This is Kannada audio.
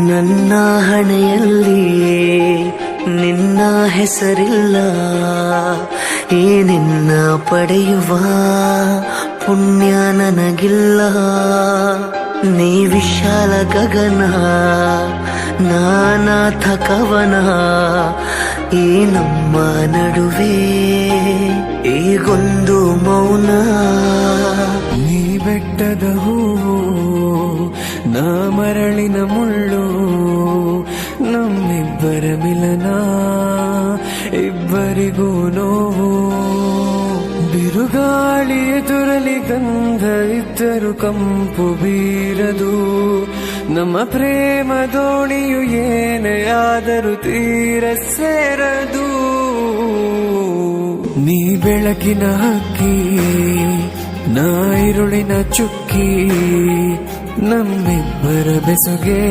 ನನ್ನ ಹಣೆಯಲ್ಲಿ ನಿನ್ನ ಹೆಸರಿಲ್ಲ, ಈ ನಿನ್ನ ಪಡೆಯುವ ಪುಣ್ಯ ನನಗಿಲ್ಲ. ನೀ ವಿಶಾಲ ಗಗನ, ನಾನಾಥ ಕವನ, ಈ ನಮ್ಮ ನಡುವೆ ಈಗೊಂದು ಮೌನ. ನೀ ಬೆಟ್ಟದ ಹೂವು, ನಾ ಮರಳಿನ ಮುಳ್ಳು, ನಮ್ಮಿಬ್ಬರ ಮಿಲನ ಇಬ್ಬರಿಗೂ ನೋವು. ಬಿರುಗಾಳಿ ಎದುರಲಿ ಗಂಧ ಇದ್ದರು ಕಂಪು ಬೀರದು, ನಮ್ಮ ಪ್ರೇಮ ದೋಣಿಯು ಏನೇ ಆದರೂ ತೀರ ಸೇರದು. ನೀ ಬೆಳಕಿನ ಹಕ್ಕಿ, ನಾ ಇರುಳಿನ ಚುಕ್ಕಿ, ನಮ್ಮಿಬ್ಬರ ಬೆಸುಗೆ